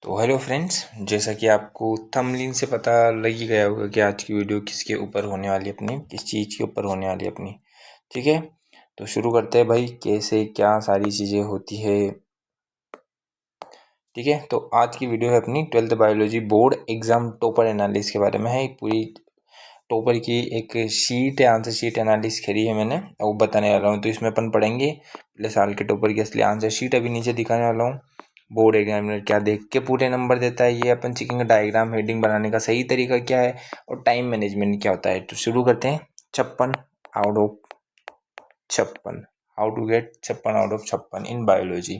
तो hello friends, जैसा कि आपको थंबनेल से पता लग ही गया होगा कि आज की वीडियो किसके ऊपर होने वाली है, अपनी किस चीज़ के ऊपर होने वाली है अपनी। ठीक है, तो शुरू करते हैं भाई, कैसे क्या सारी चीज़ें होती है। ठीक है, तो आज की वीडियो है अपनी 12th biology board exam topper analysis के बारे में है। एक पूरी टॉपर की एक शीट है, आंसर शीट एनालिसिस करी है मैंने, वो बताने वाला हूँ। तो इसमें अपन पढ़ेंगे पिछले साल के टॉपर की असली आंसर शीट, अभी नीचे दिखाने वाला हूँ। बोर्ड एग्जामिनर क्या देख के पूरे नंबर देता है, ये अपन सीखेंगे। डायग्राम हेडिंग बनाने का सही तरीका क्या है और टाइम मैनेजमेंट क्या होता है। तो शुरू करते हैं। 56 out of 56, how to get 56 out of 56 in biology.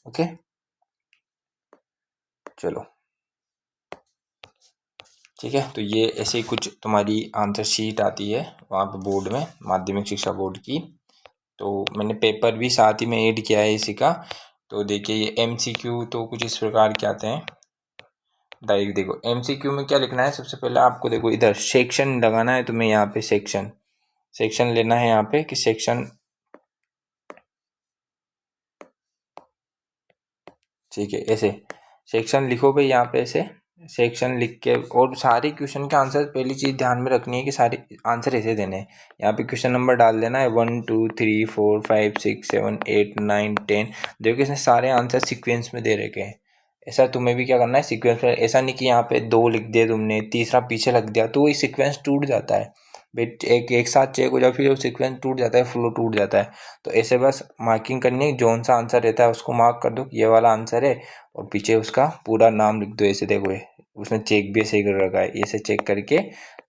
Okay, चलो ठीक है। तो ये ऐसे ही कुछ तुम्हारी आंसर शीट आती है वहाँ पे बोर्ड में, माध्यमिक शिक्षा बोर्ड की। तो मैंने पेपर भी साथ ही में ऐड किया है इसी का। तो देखिए, ये MCQ तो कुछ इस प्रकार के आते हैं। डायरेक्ट देखो, MCQ में क्या लिखना है। सबसे पहले आपको देखो, इधर सेक्शन लगाना है तुम्हें। यहाँ पे सेक्शन लेना है यहाँ पे कि सेक्शन, ठीक है। ऐसे सेक्शन लिखो भाई यहाँ पे, ऐसे सेक्शन लिख के। और सारे क्वेश्चन के आंसर, पहली चीज ध्यान में रखनी है कि सारे आंसर ऐसे देने हैं। यहाँ पे क्वेश्चन नंबर डाल देना है 1 2 3 4 5 6 7 8 9 10। देखो, इसने सारे आंसर सीक्वेंस में दे रखे हैं। ऐसा तुम्हें भी क्या करना है, सीक्वेंस में। ऐसा नहीं कि यहाँ पे 2 लिख दिए तुमने, तीसरा पीछे लग दिया, तो वही सीक्वेंस टूट जाता है। एक साथ चेक हो जाए, फिर वो सीक्वेंस टूट जाता है, फ्लो टूट जाता है। तो ऐसे बस मार्किंग करनी है, जौन सा आंसर रहता है उसको मार्क कर दो, ये वाला आंसर है। और पीछे उसका पूरा नाम लिख दो। ऐसे देखो, ये उसने चेक भी सही कर रखा है। ऐसे चेक करके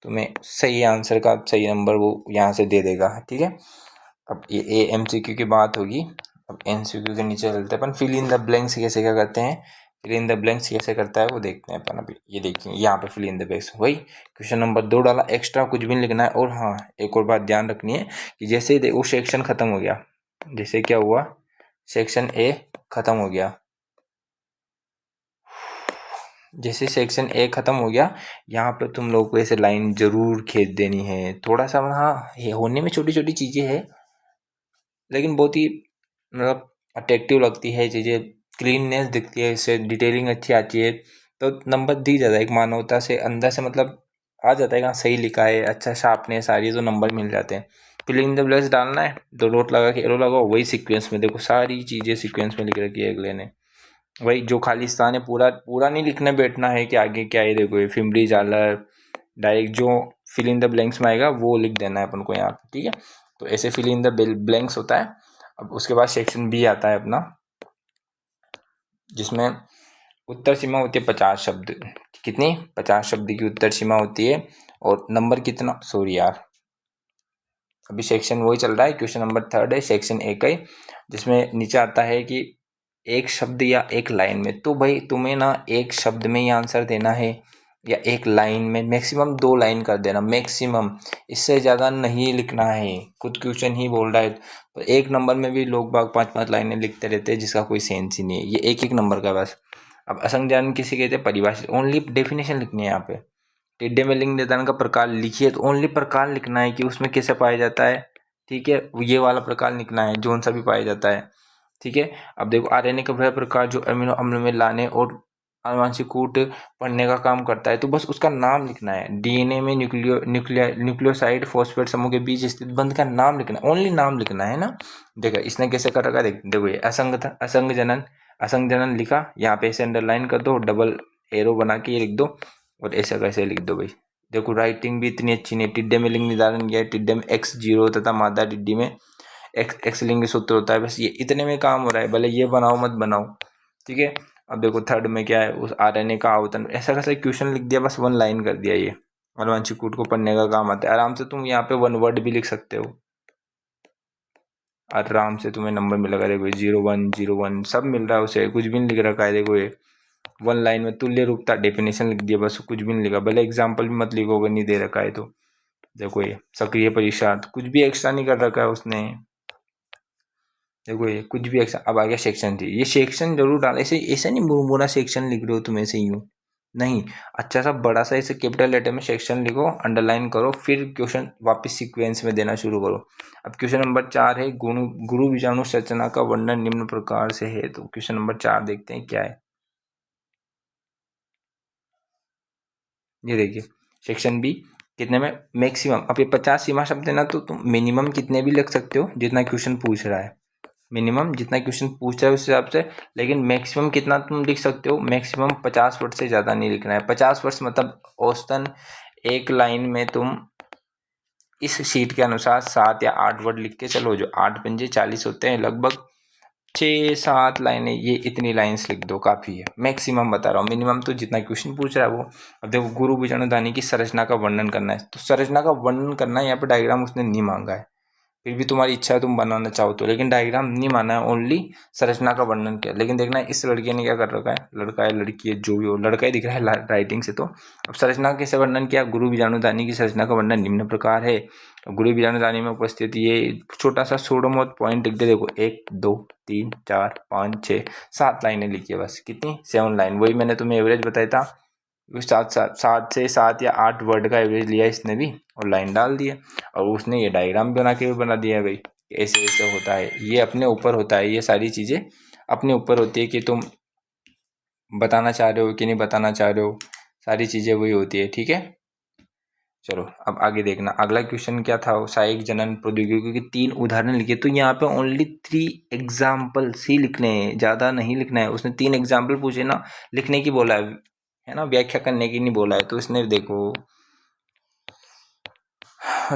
तुम्हें सही आंसर का सही नंबर वो यहाँ से दे देगा। ठीक है, अब ये MCQ की बात होगी। अब MCQ के नीचे चलते हैं अपन। फिल इन द ब्लैंक्स कैसे क्या करते हैं, फिल इन द ब्लैंक्स कैसे करता है वो देखते हैं अपन अभी। ये देखिए, यहाँ पे फिल इन द ब्लैंक्स वही क्वेश्चन नंबर 2 डाला, एक्स्ट्रा कुछ भी नहीं लिखना है। और हाँ, एक और बात ध्यान रखनी है कि जैसे ही वो सेक्शन खत्म हो गया, जैसे क्या हुआ, सेक्शन A खत्म हो गया, जैसे सेक्शन A खत्म हो गया, यहाँ पे तुम लोग को ऐसे लाइन जरूर खींच देनी है। थोड़ा सा हाँ, ये होने में छोटी छोटी चीजें हैं, लेकिन बहुत ही मतलब अट्रैक्टिव लगती है चीज़ें। क्लीननेस दिखती है, इससे डिटेलिंग अच्छी आती है, तो नंबर दी जाता है। एक मानवता से अंदर से मतलब आ जाता है कि हाँ सही लिखा है, अच्छा शार्पनेस आ रही है, तो नंबर मिल जाते हैं। फिल इन द ब्लैंक्स डालना है, 2 डॉट लगा के एरो लगाओ, वही सीक्वेंस में देखो सारी चीज़ें सीक्वेंस में लिख रखी है अगले ने। वही जो खाली स्थान है, पूरा पूरा नहीं लिखने बैठना है कि आगे क्या है। देखो, ये फिमरी जालर, डायरेक्ट जो फिल इन द ब्लैंक्स में आएगा वो लिख देना है अपन को यहाँ पे। ठीक है, तो ऐसे फिल इन द ब्लैंक्स होता है। अब उसके बाद सेक्शन B आता है अपना, जिसमें उत्तर सीमा होती है 50 शब्द। कितनी, 50 शब्द की उत्तर सीमा होती है। और नंबर कितना, सॉरी यार, अभी सेक्शन वही चल रहा है, क्वेश्चन नंबर 3 है सेक्शन A का ही, जिसमें नीचे आता है कि एक शब्द या एक लाइन में। तो भाई तुम्हें ना एक शब्द में ही आंसर देना है या एक लाइन में, मैक्सिमम 2 लाइन कर देना, मैक्सिमम। इससे ज़्यादा नहीं लिखना है। खुद क्वेश्चन ही बोल रहा है, तो एक नंबर में भी लोग बाग 5-5 लाइनें लिखते रहते हैं, जिसका कोई सेंस ही नहीं है। ये एक एक नंबर का बस। अब असंज्ञान किसे कहते हैं, परिभाषित, ओनली डेफिनेशन लिखनी है यहाँ पे। टिड्डे में लिंग निर्धारण का प्रकार लिखिए, तो ओनली प्रकार लिखना है कि उसमें कैसे पाया जाता है। ठीक है, ये वाला प्रकार लिखना है, जोन सा भी पाया जाता है। ठीक है, अब देखो, RNA का वह प्रकार जो अमीनो अम्ल में लाने और आनुवांशिक कूट पढ़ने का काम करता है, तो बस उसका नाम लिखना है। DNA में न्यूक्लियोसाइड फॉस्फेट समूह के बीच स्थित बंध का नाम लिखना है, ओनली नाम लिखना है ना। देखो इसने कैसे कर रखा है, देखो ये असंग था, असंग जनन, असंग जनन लिखा, यहाँ पे ऐसे अंडरलाइन कर दो, डबल एरो बना के ये लिख दो, और ऐसा कैसे लिख दो भाई। देखो राइटिंग भी इतनी अच्छी नहीं। टिड्डे में लिंग निर्धारण किया है, टिड्डे में X0 तथा मादा टिड्डी में एक्स लिंग सूत्र होता है। बस ये इतने में काम हो रहा है, भले ये बनाओ मत बनाओ। ठीक है, अब देखो 3 में क्या है, उस RNA का आवर्तन, ऐसा कैसा क्वेश्चन लिख दिया, बस 1 लाइन कर दिया। ये आनुवंशिक कूट को पढ़ने का काम आता है। आराम से तुम यहाँ पे 1 वर्ड भी लिख सकते हो, आराम से तुम्हें नंबर मिलेगा। देखो 0101 सब मिल रहा है उसे, कुछ भी नहीं लिख रखा है। देखो ये 1 लाइन में तुल्य रूपता डेफिनेशन लिख दिया, बस कुछ भी नहीं लिखा। भले एग्जाम्पल भी मत लिखो अगर नहीं दे रखा है तो। देखो ये सक्रिय परिषद, कुछ भी एक्स्ट्रा नहीं कर रखा है उसने। देखो ये कुछ भी एक्शन। अब आ गया सेक्शन 3, ये सेक्शन जरूर डाल, ऐसे ऐसा नहीं मुरमुरा सेक्शन लिख रहे हो तुम ऐसे यूं, नहीं। अच्छा सा बड़ा सा ऐसे कैपिटल लेटर में सेक्शन लिखो, अंडरलाइन करो, फिर क्वेश्चन वापस सीक्वेंस में देना शुरू करो। अब क्वेश्चन नंबर 4 है, गुरु बीजाणु संरचना का वर्णन निम्न प्रकार से है। तो क्वेश्चन नंबर 4 देखते हैं क्या है। ये देखिए सेक्शन बी कितने में मैक्सिमम, अब ये 50 सीमा शब्द है ना, तो तुम मिनिमम कितने भी लिख सकते हो जितना क्वेश्चन पूछ रहा है, मिनिमम जितना क्वेश्चन पूछ रहा है उस हिसाब से, लेकिन मैक्सिमम कितना तुम लिख सकते हो, मैक्सिमम 50 वर्ड से ज़्यादा नहीं लिखना है। 50 वर्ड मतलब औसतन एक लाइन में तुम इस शीट के अनुसार 7 या 8 वर्ड लिख के चलो, जो 8 पंजे 40 होते हैं, लगभग 6-7 लाइनें, ये इतनी लाइन्स लिख दो काफ़ी है। मैक्सिमम बता रहा हूँ, मिनिमम तो जितना क्वेश्चन पूछ रहा है वो। अब देखो गुरु बीजाणुदानी की संरचना का वर्णन करना है, तो संरचना का वर्णन करना है, यहाँ पे डायग्राम उसने नहीं मांगा है, फिर भी तुम्हारी इच्छा है तुम बनाना चाहो तो, लेकिन डायग्राम नहीं माना है, ओनली संरचना का वर्णन किया। लेकिन देखना इस लड़के ने क्या कर रखा है, लड़का है लड़की है जो भी हो, लड़का ही दिख रहा है राइटिंग से। तो अब संरचना कैसे वर्णन किया, गुरु बीजाणुदानी की संरचना का वर्णन निम्न प्रकार है। गुरु बीजाणुदानी में उपस्थित ये छोटा सा सूडोमोट पॉइंट लिख दे, देखो 1 2 3 4 5 6 7 लाइनें लिखी है बस, कितनी 7 लाइन, वही मैंने तुम्हें एवरेज बताया था, 7 या 8 वर्ड का एवरेज लिया इसने भी और लाइन डाल दी है। और उसने ये डायग्राम बना के भी बना दिया है भाई, ऐसे ऐसे होता है, ये अपने ऊपर होता है, ये सारी चीज़ें अपने ऊपर होती है कि तुम बताना चाह रहे हो कि नहीं बताना चाह रहे हो, सारी चीज़ें वही होती है, ठीक है। चलो अब आगे देखना, अगला क्वेश्चन क्या था, सहायक जनन प्रौद्योगिकी के 3 उदाहरण लिखे, तो यहाँ पे ओनली 3 एग्जाम्पल्स ही लिखने हैं, ज़्यादा नहीं लिखना है। उसने 3 एग्जाम्पल पूछे ना, लिखने की बोला है ना, व्याख्या करने की नहीं बोला है। तो इसने देखो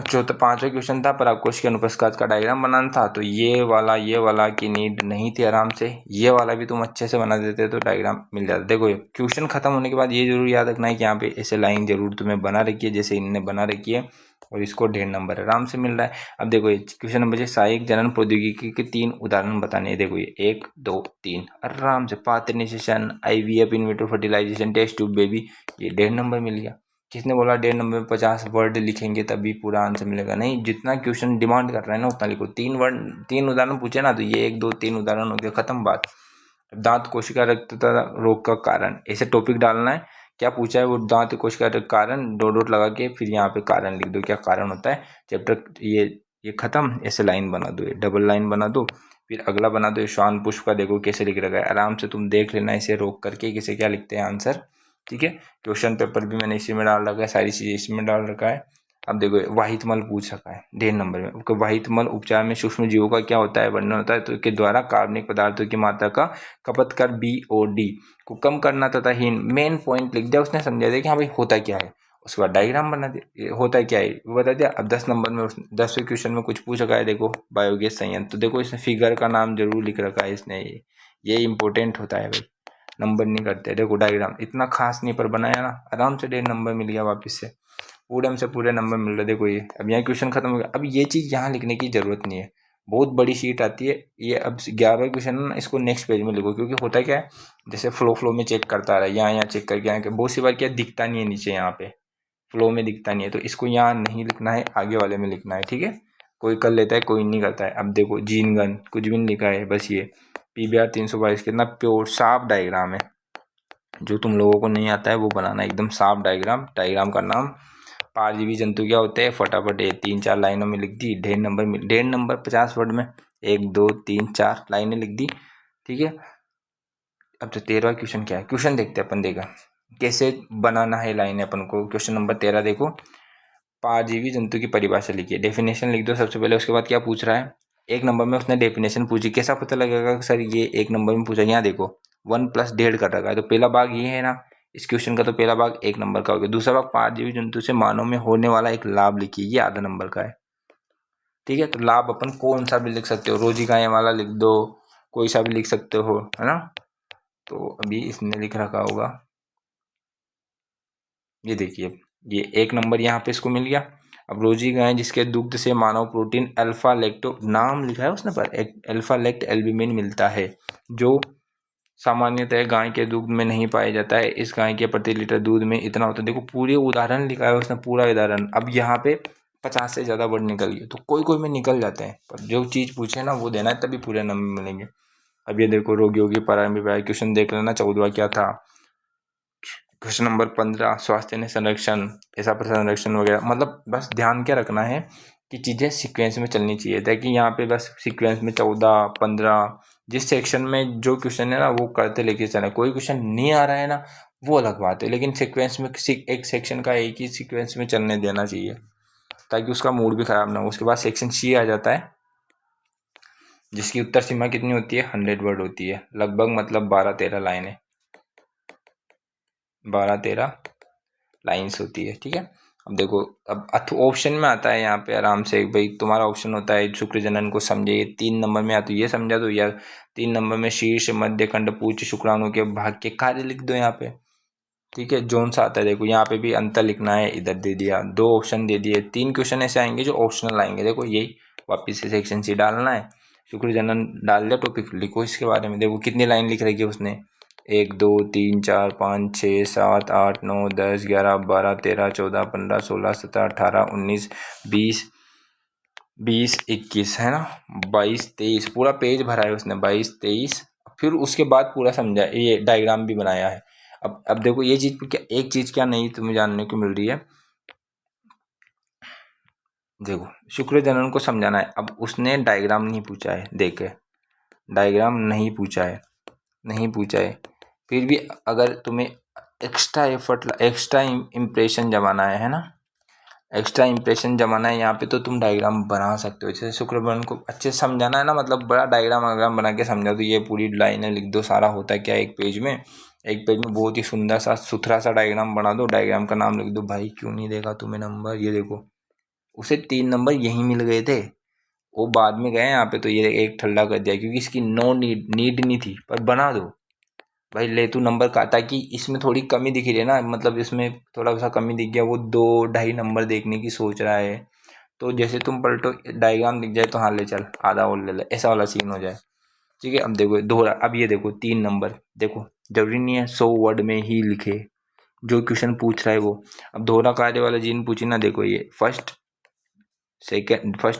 चौथा 5वां क्वेश्चन था पराकोश के अनुप्रस्थ का डायग्राम बनाना था, तो ये वाला की नीड नहीं थी, आराम से ये वाला भी तुम अच्छे से बना देते तो डायग्राम मिल जाता। देखो ये क्वेश्चन खत्म होने के बाद ये जरूर याद रखना है कि यहाँ पे ऐसे लाइन जरूर तुम्हें बना रखी है जैसे इनने बना रखी है, और इसको 1.5 नंबर आराम से मिल रहा है। अब देखो ये क्वेश्चन नंबर 6, सहायक जनन प्रौद्योगिकी के 3 उदाहरण बताने हैं। देखो ये 1 2 3 आराम से, partnerisation, IVF, in vitro fertilisation, test tube baby, ये 1.5 नंबर मिल गया। किसने बोला 1.5 नंबर में 50 वर्ड लिखेंगे तभी पूरा आंसर मिलेगा, नहीं, जितना क्वेश्चन डिमांड कर रहा है ना उतना लिखो। 3 उदाहरण पूछे ना, तो ये 1 2 3 उदाहरण हो गया, खत्म बात। दांत कोशिका रक्तता रोग का कारण, ऐसे टॉपिक डालना है, क्या पूछा है वो, दांत कोशिका कारण, डॉट लगा के फिर यहाँ पे कारण लिख दो, क्या कारण होता है चैप्टर, ये खत्म, ऐसे लाइन बना दो, ये डबल लाइन बना दो, फिर अगला बना दो श्वान पुष्प का, देखो कैसे लिख रखा है, आराम से तुम देख लेना इसे रोक करके किसे क्या लिखते हैं आंसर, ठीक है। क्वेश्चन पेपर भी मैंने इसी में डाल रखा है, सारी चीज़ें इसमें डाल रखा है। अब देखो वाहित मल पूछ रखा है 1.5 नंबर में, वाहित मल उपचार में सूक्ष्म जीवों का क्या होता है, वर्णन होता है, तो के द्वारा कार्बनिक पदार्थों की मात्रा का खपत कर BOD को कम करना तथा हीन, मेन पॉइंट लिख दिया उसने, समझा दिया कि हाँ भाई होता क्या है, उसके बाद डायग्राम बना दिया, होता क्या है वो बता दिया। अब 10 नंबर में 10वें क्वेश्चन में कुछ पूछ रखा है, देखो बायोगैस संयंत्र, तो देखो इसने फिगर का नाम जरूर लिख रखा है इसने, ये इंपॉर्टेंट होता है भाई, नंबर नहीं करते। देखो डायग्राम इतना खास नहीं पर बनाया ना, आराम से 1.5 नंबर मिल गया वापस से, पूरे से पूरे नंबर मिल रहे। देखो ये अब यहाँ क्वेश्चन खत्म हो गया, अब ये चीज़ यहाँ लिखने की जरूरत नहीं है, बहुत बड़ी शीट आती है ये। अब 11वां क्वेश्चन ना, इसको नेक्स्ट पेज में लिखो, क्योंकि होता क्या है, जैसे फ्लो में चेक करता रहा, यहाँ चेक करके यहाँ बहुत सी बार क्या दिखता नहीं है नीचे, यहाँ पे फ्लो में दिखता नहीं है, तो इसको यहाँ नहीं लिखना है, आगे वाले में लिखना है, ठीक है। कोई कर लेता है कोई नहीं करता है। अब देखो जीन गन कुछ भी नहीं लिखा है, बस ये PBR 322 कितना प्योर साफ डायग्राम है, जो तुम लोगों को नहीं आता है वो बनाना, एकदम साफ डायग्राम। डायग्राम का नाम परजीवी जंतु क्या होते हैं, फटाफट ये 3-4 लाइनों में लिख दी, 1.5 नंबर 50 वर्ड में 1 2 3 4 लाइनें लिख दी, ठीक है। अब तो 13वां क्वेश्चन क्या है, क्वेश्चन देखते हैं अपन, देखा कैसे बनाना है लाइन अपन को। क्वेश्चन नंबर 13 देखो, परजीवी जंतु की परिभाषा लिखिए, डेफिनेशन लिख दो सबसे पहले, उसके बाद क्या पूछ रहा है, 1 नंबर में उसने डेफिनेशन पूछी, कैसा पता लगेगा सर ये 1 नंबर में पूछा, यहाँ देखो 1 + 1.5 कर रखा है, तो पहला भाग ये है ना इस क्वेश्चन का, तो पहला भाग 1 नंबर का हो गया। दूसरा भाग परजीवी जंतु से मानव में होने वाला एक लाभ लिखिए, ये आधा नंबर का है, ठीक है। तो लाभ अपन कौन सा भी लिख सकते हो, रोजी गाय वाला लिख दो, कोई सा भी लिख सकते हो, है ना। तो अभी इसने लिख रखा होगा, ये देखिए ये 1 नंबर यहाँ पे इसको मिल गया। अब रोजी गाय जिसके दुग्ध से मानव प्रोटीन अल्फा लेक्टो, नाम लिखा है उसने पर, अल्फा लेक्ट एल्ब्यूमिन मिलता है, जो सामान्यतः गाय के दूध में नहीं पाया जाता है। इस गाय के प्रति लीटर दूध में इतना होता है, देखो पूरे उदाहरण लिखा है उसने, पूरा उदाहरण। अब यहाँ पे 50 से ज़्यादा वर्ड निकल गए, तो कोई में निकल जाते हैं, पर जो चीज़ पूछे ना वो देना है, तभी पूरे नंबर मिलेंगे। अब ये देखो रोगियों की प्रारंभिक क्वेश्चन देख लेना, 14वां क्या था, क्वेश्चन नंबर 15, स्वास्थ्य ने संरक्षण, पेशाब संरक्षण वगैरह, मतलब बस ध्यान क्या रखना है कि चीज़ें सीक्वेंस में चलनी चाहिए, ताकि यहाँ पे बस सीक्वेंस में 14 15 जिस सेक्शन में जो क्वेश्चन है ना वो करते लेके चले, कोई क्वेश्चन नहीं आ रहा है ना वो अलग बात है, लेकिन सीक्वेंस में किसी एक सेक्शन का एक ही सीक्वेंस में चलने देना चाहिए ताकि उसका मूड भी खराब ना हो। उसके बाद सेक्शन सी आ जाता है, जिसकी उत्तर सीमा कितनी होती है, 100 वर्ड होती है, लगभग मतलब 12-13 लाइनें, 12-13 लाइन्स होती है। ठीक है, अब देखो, अब ऑप्शन में आता है यहाँ पे आराम से भाई, तुम्हारा ऑप्शन होता है शुक्र जनन को समझे, 3 नंबर में या तो ये समझा दो, या 3 नंबर में शीर्ष मध्य खंड पूछ शुक्राणु के भाग के कार्य लिख दो यहाँ पे। ठीक है, जोन सा आता है, देखो यहाँ पे भी अंतर लिखना है, इधर दे दिया, 2 ऑप्शन दे दिए, 3 क्वेश्चन ऐसे आएंगे जो ऑप्शनल आएंगे। देखो यही वापिस से सेक्शन सी डालना है, शुक्र जनन डाल दिया, टॉपिक लिखो इसके बारे में। देखो कितनी लाइन लिख रखी है उसने, 1 2 3 4 5 6 7 8 9 10 11 12 13 14 15 16 17 18 19 20 20 21 है ना, 22 23 पूरा पेज भरा है उसने, 22 23। फिर उसके बाद पूरा समझा, ये डायग्राम भी बनाया है। अब देखो ये चीज क्या, एक चीज क्या नहीं तुम्हें जानने को मिल रही है, देखो शुक्र जनन को समझाना है। अब उसने डायग्राम नहीं पूछा है, देखे डायग्राम नहीं पूछा है, नहीं पूछा है, फिर भी अगर तुम्हें एक्स्ट्रा एफर्ट, एक्स्ट्रा इम्प्रेशन जमाना है ना, एक्स्ट्रा इंप्रेशन जमाना है यहाँ पे, तो तुम डायग्राम बना सकते हो। जैसे शुक्रवार को अच्छे से समझाना है ना, मतलब बड़ा डायग्राम बना के समझा दो, ये पूरी लाइनें लिख दो, सारा होता है क्या एक पेज में, एक पेज में बहुत ही सुंदर सा सुथरा सा डायग्राम बना दो, डायग्राम का नाम लिख दो, भाई क्यों नहीं देगा तुम्हें नंबर, ये देखो उसे 3 नंबर यहीं मिल गए थे, वो बाद में गए यहाँ पे, तो ये एक ठल्ला कर दिया क्योंकि इसकी नो नीड नहीं थी, पर बना दो भाई, ले तू नंबर का, ताकि इसमें थोड़ी कमी दिख रही है ना, मतलब इसमें थोड़ा सा कमी दिख गया, वो 2-2.5 नंबर देखने की सोच रहा है, तो जैसे तुम पलटो डायग्राम दिख जाए तो हाँ ले चल आधा और ले ले, ऐसा वाला सीन हो जाए। ठीक है, अब देखो दोहरा, अब ये देखो 3 नंबर, देखो जरूरी नहीं है 100 वर्ड में ही लिखे जो क्वेश्चन पूछ रहा है वो। अब दोहरा कार्य वाला जीन पूछी ना, देखो ये फर्स्ट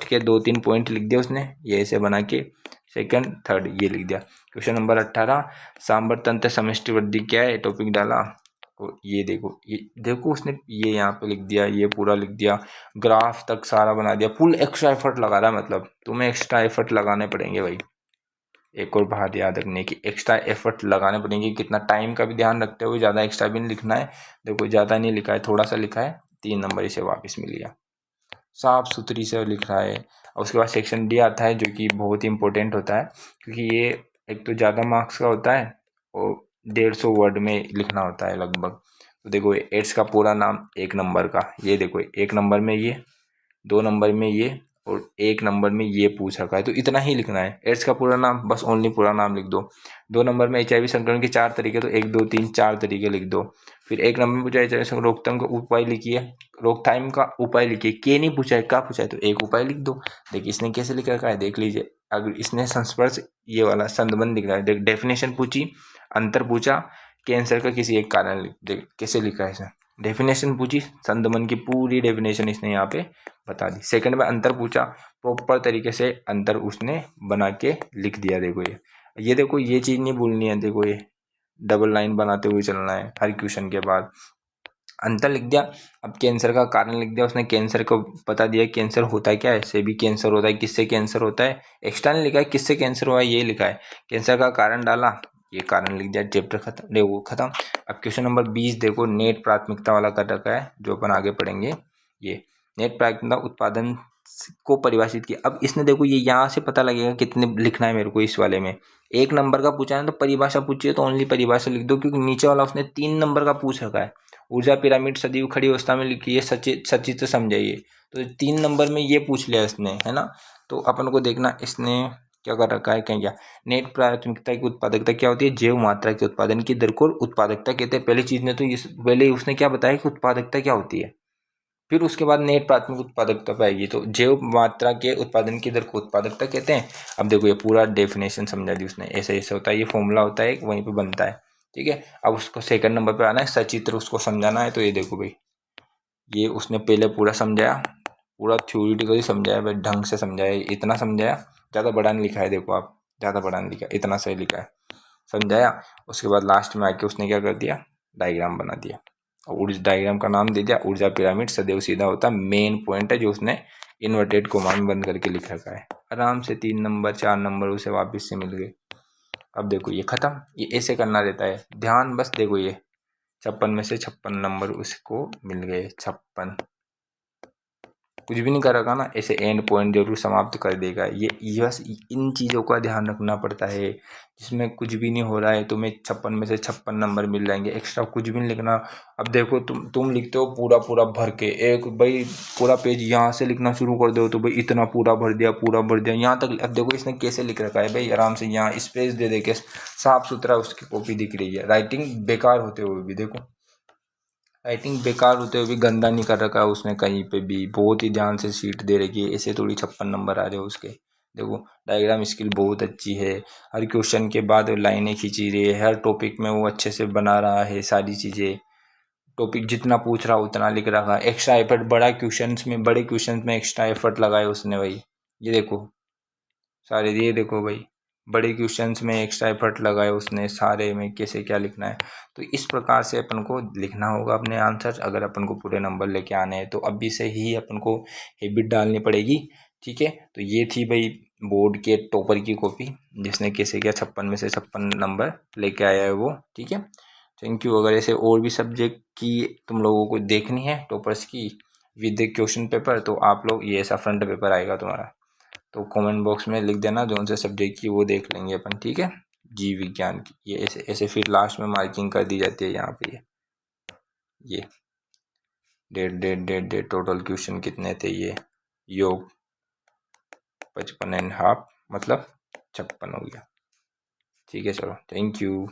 के 2-3 पॉइंट लिख दिया उसने, ये ऐसे बना के, सेकंड थर्ड ये लिख दिया। क्वेश्चन नंबर 18, सांबर तंत्र समष्टि वृद्धि क्या है, टॉपिक डाला, और ये देखो उसने ये यहाँ पे लिख दिया, ये पूरा लिख दिया, ग्राफ तक सारा बना दिया, फुल एक्स्ट्रा एफर्ट लगा रहा है, मतलब तुम्हें एक्स्ट्रा एफर्ट लगाने पड़ेंगे भाई। एक और बात याद रखने की, एक्स्ट्रा एफर्ट लगाने पड़ेंगे, कितना टाइम का भी ध्यान रखते हुए, ज़्यादा एक्स्ट्रा भी नहीं लिखना है। देखो ज़्यादा नहीं लिखा है, थोड़ा सा लिखा है, 3 नंबर इसे वापस मिल गया, साफ सुथरी से लिख रहा है। और उसके बाद सेक्शन डी आता है, जो कि बहुत ही इंपॉर्टेंट होता है, क्योंकि ये एक तो ज़्यादा मार्क्स का होता है और 150 वर्ड में लिखना होता है लगभग। तो देखो एड्स का पूरा नाम 1 नंबर का, ये देखो 1 नंबर में ये, 2 नंबर में ये, और 1 नंबर में ये पूछ रखा है, तो इतना ही लिखना है। एड्स का पूरा नाम, बस ओनली पूरा नाम लिख दो। 2 नंबर में HIV संक्रमण के 4 तरीके, तो 1 2 3 4 तरीके लिख दो। फिर 1 नंबर में पूछा HIV संक्रमण रोकथाम का उपाय लिखिए, रोकथाम का उपाय लिखिए, के नहीं पूछा है, क्या पूछा है, तो एक उपाय लिख दो। देखिए इसने कैसे लिख रखा है, देख लीजिए, अगर इसने संस्पर्श ये वाला संबंध लिख रहा है, देख डेफिनेशन पूछी, अंतर पूछा, कैंसर का किसी एक कारण देख कैसे लिखा है इसने, डेफिनेशन पूछी, संदमन की पूरी डेफिनेशन इसने यहाँ पे बता दी। सेकंड में अंतर पूछा, प्रॉपर तरीके से अंतर उसने बना के लिख दिया। देखो ये देखो ये चीज़ नहीं भूलनी है, देखो ये डबल लाइन बनाते हुए चलना है हर क्वेश्चन के बाद। अंतर लिख दिया, अब कैंसर का कारण लिख दिया उसने, कैंसर को बता दिया कैंसर होता है क्या है, से भी कैंसर होता है, किससे कैंसर होता है, एक्स्ट्रा नहीं लिखा है, किससे कैंसर हुआ है ये लिखा है, कैंसर का कारण डाला, ये कारण लिख दिया, चैप्टर खत्म, वो खत्म। अब क्वेश्चन नंबर 20 देखो, नेट प्राथमिकता वाला कर रखा है, जो अपन आगे पढ़ेंगे। ये नेट प्राथमिकता उत्पादन को परिभाषित किया। अब इसने देखो ये यहाँ से पता लगेगा कितने लिखना है मेरे को इस वाले में। 1 नंबर का पूछा है तो परिभाषा पूछिए, तो ओनली परिभाषा लिख दो, क्योंकि नीचे वाला उसने 3 नंबर का पूछ रखा है। ऊर्जा पिरामिड सदैव खड़ी अवस्था में लिखी है, सचित्र समझाइए, तो 3 नंबर में ये पूछ लिया इसने, है ना। तो अपन को देखना इसने क्या कर रखा है, क्या नेट प्राथमिकता की उत्पादकता क्या होती है, जैव मात्रा के उत्पादन की दर को उत्पादकता कहते हैं। पहली चीज ने तो पहले उसने क्या बताया कि उत्पादकता क्या होती है, फिर उसके बाद नेट प्राथमिक उत्पादकता पाएगी, तो जैव मात्रा के उत्पादन की दर को उत्पादकता कहते हैं। अब देखो ये पूरा डेफिनेशन समझा दी उसने, ऐसे ऐसे होता है, ये फॉर्मूला होता है वहीं पे बनता है। ठीक है, अब उसको सेकंड नंबर पे आना है, सचित्र उसको समझाना है। तो ये देखो भाई, ये उसने पहले पूरा समझाया, पूरा थ्योरेटिकली समझाया भाई, ढंग से समझाया, इतना समझाया, ज़्यादा बड़ा नहीं लिखा है, देखो आप ज़्यादा बड़ा नहीं लिखा, इतना सही लिखा है, समझाया। उसके बाद लास्ट में आके उसने क्या कर दिया, डायग्राम बना दिया, और उस डायग्राम का नाम दे दिया ऊर्जा पिरामिड सदैव सीधा होता। मेन पॉइंट है जो उसने इन्वर्टेड कोमा में बंद करके लिख रखा है, आराम से 3 नंबर 4 नंबर उसे वापस से मिल गए। अब देखो ये खत्म, ये ऐसे करना रहता है, ध्यान बस देखो ये 56 में से 56 नंबर उसको मिल गए, 56। कुछ भी नहीं कर रखा ना, ऐसे एंड पॉइंट जरूर समाप्त कर देगा। ये बस इन चीज़ों का ध्यान रखना पड़ता है, जिसमें कुछ भी नहीं हो रहा है तुम्हें 56 में से 56 नंबर मिल जाएंगे, एक्स्ट्रा कुछ भी नहीं लिखना। अब देखो तुम लिखते हो पूरा पूरा भर के, एक भाई पूरा पेज यहाँ से लिखना शुरू कर दो तो भाई इतना पूरा भर दिया, पूरा भर दिया यहाँ तक। अब देखो इसने कैसे लिख रखा है भाई, आराम से यहाँ स्पेस दे दे के साफ सुथरा उसकी कॉपी दिख रही है। राइटिंग बेकार होते हुए भी देखो, राइटिंग बेकार होते हुए भी गंदा नहीं कर रखा है उसने कहीं पे भी, बहुत ही ध्यान से शीट दे रखी है, ऐसे थोड़ी 56 नंबर आ जाए उसके। देखो डायग्राम स्किल बहुत अच्छी है, हर क्वेश्चन के बाद लाइनें खींची रही है, हर टॉपिक में वो अच्छे से बना रहा है सारी चीज़ें। टॉपिक जितना पूछ रहा उतना लिख रहा है, एक्स्ट्रा एफर्ट बड़े क्वेश्चंस में एक्स्ट्रा एफर्ट लगाए उसने भाई। ये देखो सारे, ये देखो भाई बड़े क्वेश्चंस में एक्स्ट्रा एफर्ट लगाए उसने, सारे में कैसे क्या लिखना है। तो इस प्रकार से अपन को लिखना होगा अपने आंसर, अगर अपन को पूरे नंबर लेके आने हैं तो अभी से ही अपन को हैबिट डालनी पड़ेगी। ठीक है, तो ये थी भाई बोर्ड के टॉपर की कॉपी, जिसने कैसे क्या 56 में से 56 नंबर लेके आया है वो। ठीक है, थैंक यू। अगर ऐसे और भी सब्जेक्ट की तुम लोगों को देखनी है टॉपर्स की विद क्वेश्चन पेपर, तो आप लोग ये ऐसा फ्रंट पेपर आएगा तुम्हारा, तो कमेंट बॉक्स में लिख देना जो से सब्जेक्ट की, वो देख लेंगे अपन। ठीक है, जीव विज्ञान की ये ऐसे ऐसे फिर लास्ट में मार्किंग कर दी जाती है यहाँ पे। ये डेट टोटल क्वेश्चन कितने थे, ये योग 55.5 मतलब 56 हो गया। ठीक है चलो, थैंक यू।